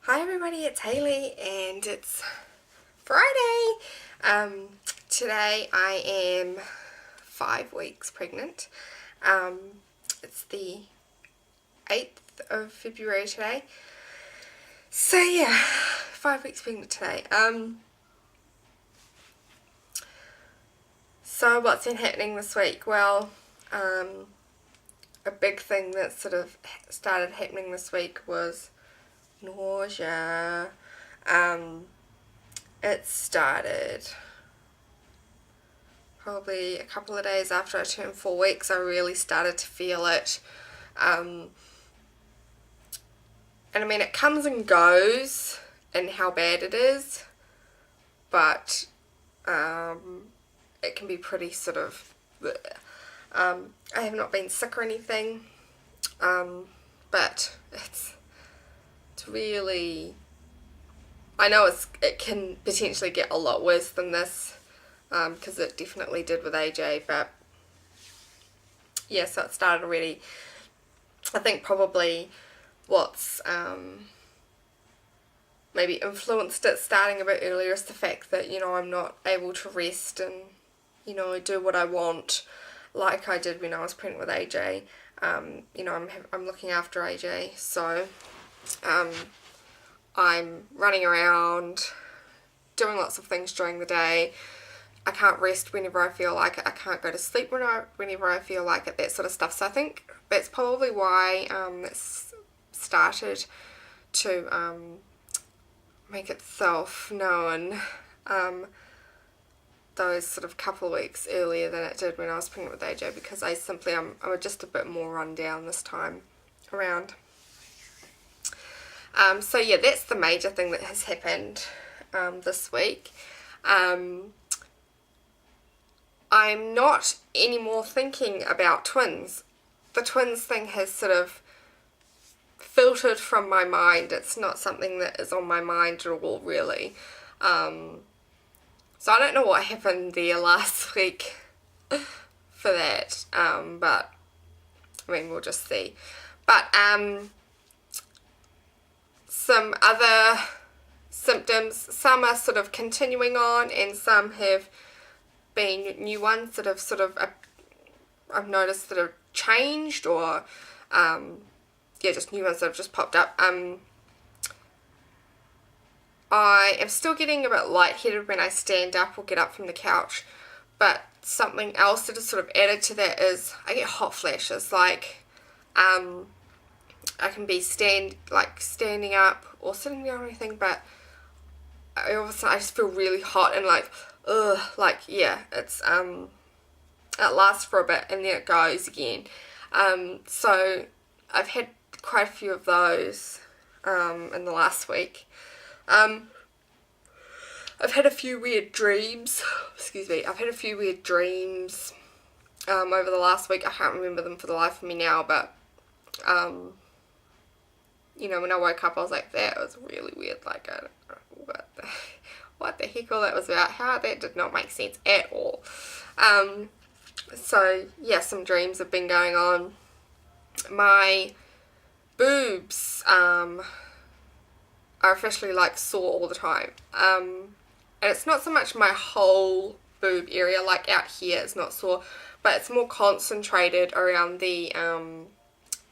Hi everybody, it's Hayley and it's Friday. Today I am 5 weeks pregnant. It's the 8th of February today. So yeah, 5 weeks pregnant today. So what's been happening this week? Well, a big thing that sort of started happening this week was nausea. It started probably a couple of days after I turned 4 weeks. I really started to feel it. And I mean, it comes and goes in how bad it is, but it can be pretty sort of bleh. I have not been sick or anything, but it's really, I know it can potentially get a lot worse than this, because it definitely did with AJ, but yeah, so it started already. I think probably what's maybe influenced it starting a bit earlier is the fact that, I'm not able to rest and, do what I want like I did when I was pregnant with AJ. I'm looking after AJ, so I'm running around, doing lots of things during the day. I can't rest whenever I feel like it. I can't go to sleep whenever I feel like it, that sort of stuff. So I think that's probably why it's started to make itself known those sort of couple of weeks earlier than it did when I was pregnant with AJ, because I'm just a bit more run down this time around. So yeah, that's the major thing that has happened this week. I'm not anymore thinking about twins. The twins thing has sort of filtered from my mind. It's not something that is on my mind at all, really. So I don't know what happened there last week for that, but I mean, we'll just see. But some other symptoms, some are sort of continuing on and some have been new ones that have sort of, I've noticed that have changed, or just new ones that have just popped up. I am still getting a bit lightheaded when I stand up or get up from the couch, but something else that is sort of added to that is I get hot flashes. Like I can be standing up or sitting down or anything, but all of a sudden I just feel really hot and it's it lasts for a bit and then it goes again. So I've had quite a few of those in the last week. I've had a few weird dreams. Excuse me. I've had a few weird dreams over the last week. I can't remember them for the life of me now, but when I woke up, I was like, that was really weird. Like, I don't know what the heck all that was about. How that did not make sense at all. So yeah, some dreams have been going on. My boobs are officially sore all the time. And it's not so much my whole boob area, like out here it's not sore, but it's more concentrated around the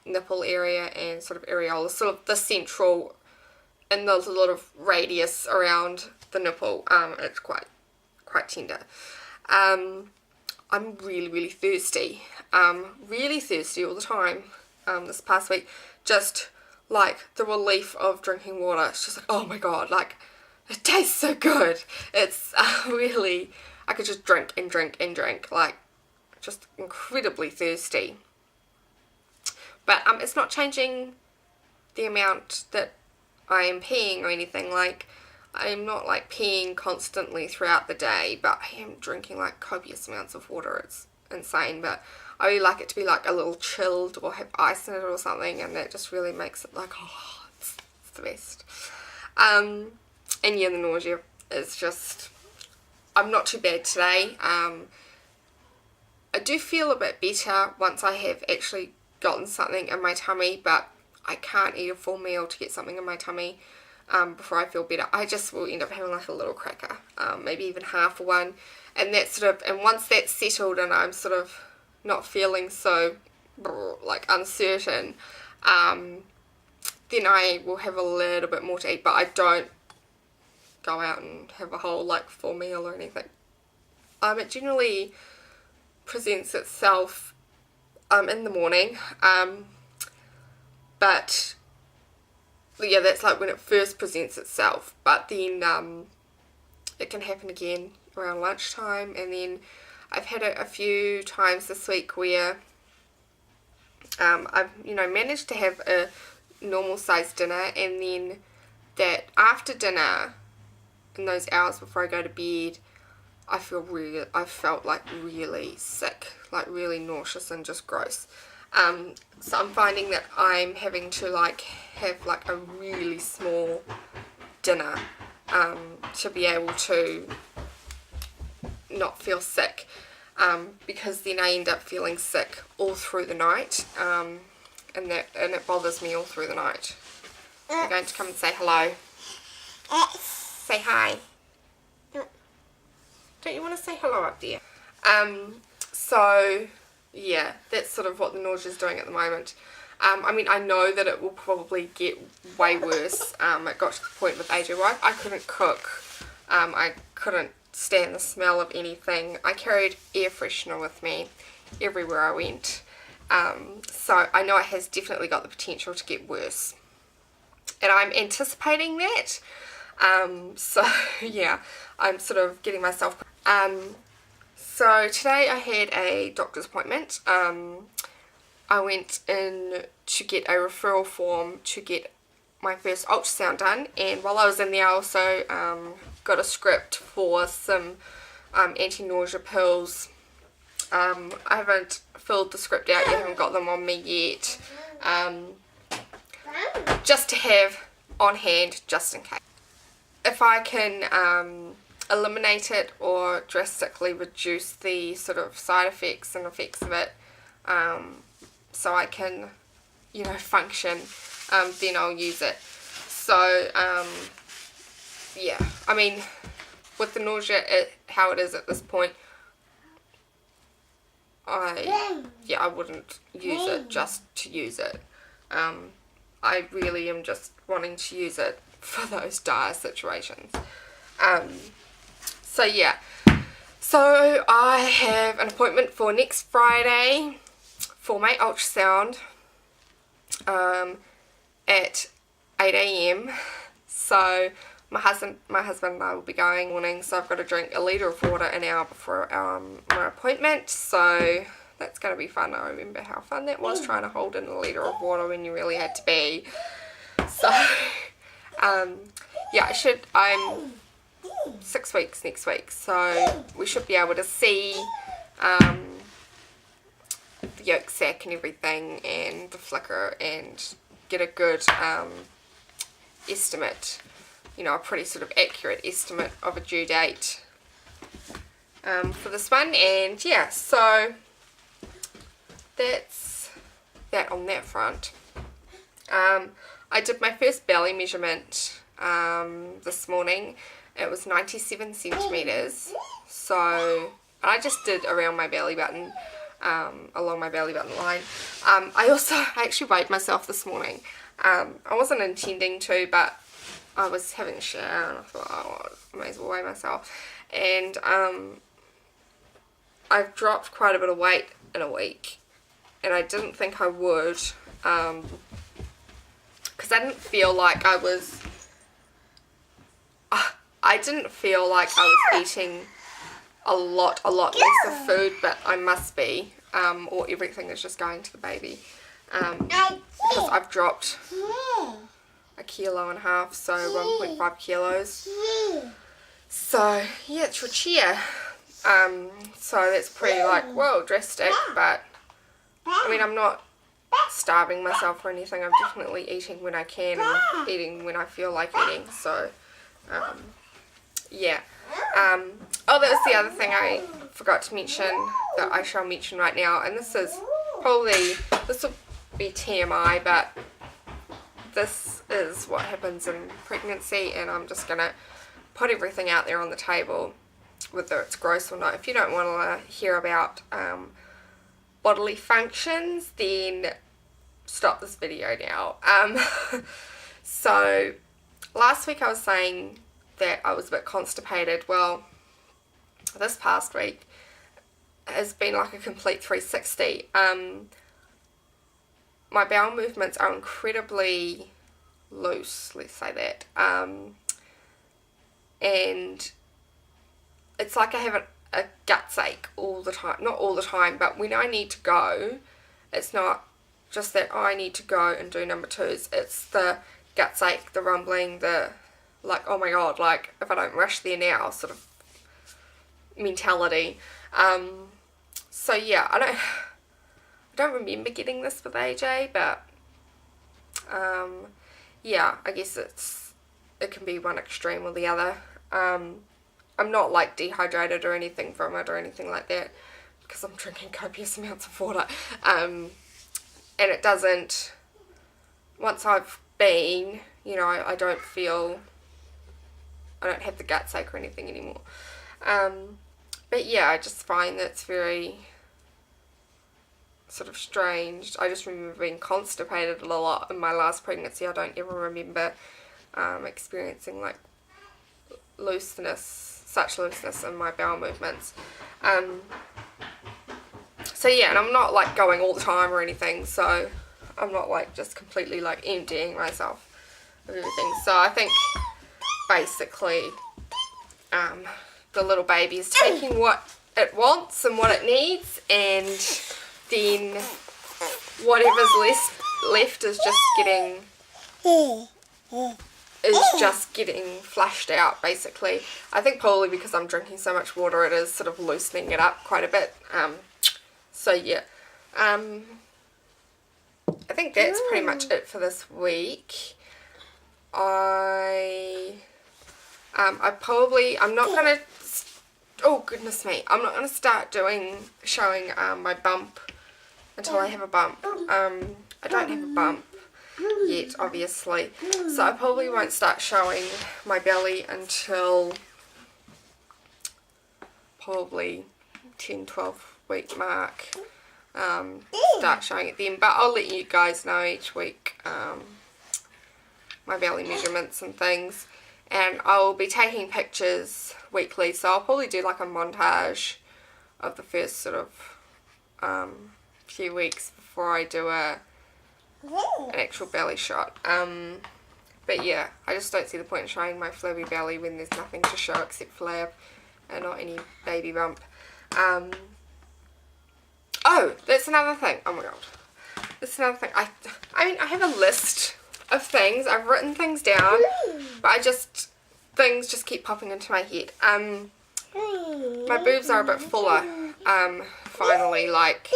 nipple area and sort of areola, sort of the central, and the little radius around the nipple. It's quite tender. I'm really, really thirsty. Really thirsty all the time. This past week, just like the relief of drinking water. It's just like, oh my god, like it tastes so good. It's really, I could just drink and drink and drink, like just incredibly thirsty. But it's not changing the amount that I am peeing or anything. Like, I'm not peeing constantly throughout the day, but I am drinking copious amounts of water. It's insane, but I really like it to be a little chilled or have ice in it or something, and that just really makes it it's the best. And yeah, the nausea is just, I'm not too bad today. I do feel a bit better once I have actually gotten something in my tummy, but I can't eat a full meal to get something in my tummy. before I feel better. I just will end up having like a little cracker, maybe even half a one, and that sort of, and once that's settled and I'm sort of not feeling so like uncertain, then I will have a little bit more to eat, but I don't go out and have a whole like full meal or anything. It generally presents itself in the morning, but yeah, that's like when it first presents itself, but then it can happen again around lunchtime, and then I've had it a few times this week where I've managed to have a normal sized dinner, and then that after dinner, in those hours before I go to bed, I felt like really sick, like really nauseous and just gross. So I'm finding that I'm having to like have like a really small dinner to be able to not feel sick, because then I end up feeling sick all through the night, and it bothers me all through the night. I'm going to come and say hello. Say hi. Don't you want to say hello up there? So yeah, that's sort of what the nausea is doing at the moment. I mean, I know that it will probably get way worse. It got to the point with AJ Wife, I couldn't cook. I couldn't stand the smell of anything. I carried air freshener with me everywhere I went. So I know it has definitely got the potential to get worse. And I'm anticipating that. So yeah, I'm sort of getting myself... So today I had a doctor's appointment. I went in to get a referral form to get my first ultrasound done, and while I was in there I also got a script for some anti-nausea pills. I haven't filled the script out yet, I haven't got them on me yet, just to have on hand just in case. If I can eliminate it or drastically reduce the sort of side effects and effects of it, so I can, function, then I'll use it. So, yeah, I mean, with the nausea, how it is at this point, I wouldn't use it just to use it. I really am just wanting to use it for those dire situations. So yeah, so I have an appointment for next Friday for my ultrasound at 8 AM. So my husband and I will be going morning, so I've got to drink a litre of water an hour before my appointment, so that's going to be fun. I remember how fun that was, trying to hold in a litre of water when you really had to be. So yeah, I'm 6 weeks next week, so we should be able to see the yolk sac and everything, and the flicker, and get a good estimate, a pretty sort of accurate estimate of a due date for this one. And yeah, so that's that on that front. I did my first belly measurement this morning. It was 97 centimetres, so I just did around my belly button, along my belly button line. I actually weighed myself this morning. I wasn't intending to, but I was having a shower and I thought, oh, I may as well weigh myself. And I've dropped quite a bit of weight in a week, and I didn't think I would, because I didn't feel like I was eating a lot less of food, but I must be, or everything is just going to the baby, because I've dropped 1.5 kilos, so 1.5 kilos. So yeah, it's your chair. So that's pretty like, whoa, drastic, but I mean, I'm not starving myself or anything. I'm definitely eating when I can and eating when I feel like eating. So yeah. Oh, that was the other thing I forgot to mention that I shall mention right now, and this will be TMI, but this is what happens in pregnancy, and I'm just gonna put everything out there on the table, whether it's gross or not. If you don't want to hear about bodily functions, then stop this video now. So last week I was saying that I was a bit constipated. Well, this past week has been like a complete 360. My bowel movements are incredibly loose, let's say that. And it's like I have a guts ache all the time. Not all the time, but when I need to go, it's not just that I need to go and do number twos. It's the guts ache, the rumbling, the like, oh my god, like if I don't rush there now sort of mentality. So yeah, I don't remember getting this with AJ, but yeah, I guess it can be one extreme or the other. I'm not like dehydrated or anything from it or anything like that, because I'm drinking copious amounts of water. And it doesn't, once I've been, you know, I don't have the guts ache or anything anymore. But yeah, I just find that it's very sort of strange. I just remember being constipated a lot in my last pregnancy. I don't ever remember experiencing like such looseness in my bowel movements. So yeah, and I'm not like going all the time or anything, so I'm not like just completely like emptying myself of everything. So I think basically the little baby is taking what it wants and what it needs, and then whatever's left is just getting flushed out, basically. I think probably because I'm drinking so much water, it is sort of loosening it up quite a bit. So yeah, I think that's pretty much it for this week. I'm not gonna, oh goodness me, I'm not gonna start showing my bump until I have a bump. I don't have a bump yet, obviously, so I probably won't start showing my belly until probably 10-12 week mark. Start showing it then, but I'll let you guys know each week my belly measurements and things, and I'll be taking pictures weekly, so I'll probably do like a montage of the first sort of few weeks before I do an actual belly shot. But yeah, I just don't see the point in showing my flabby belly when there's nothing to show except flab and not any baby bump. Oh, that's another thing. Oh my god. That's another thing. I mean, I have a list of things. I've written things down, but things just keep popping into my head. My boobs are a bit fuller, finally, like,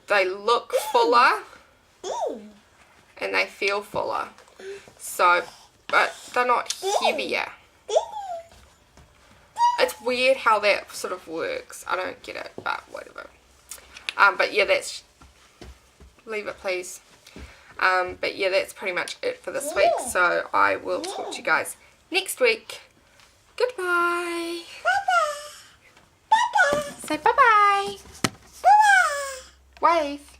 they look fuller, and they feel fuller, so, but they're not heavier. It's weird how that sort of works. I don't get it, but whatever. But yeah, leave it please. But yeah, that's pretty much it for this week, so I will talk to you guys next week. Goodbye. Bye-bye. Say bye-bye. Bye-bye. Wave.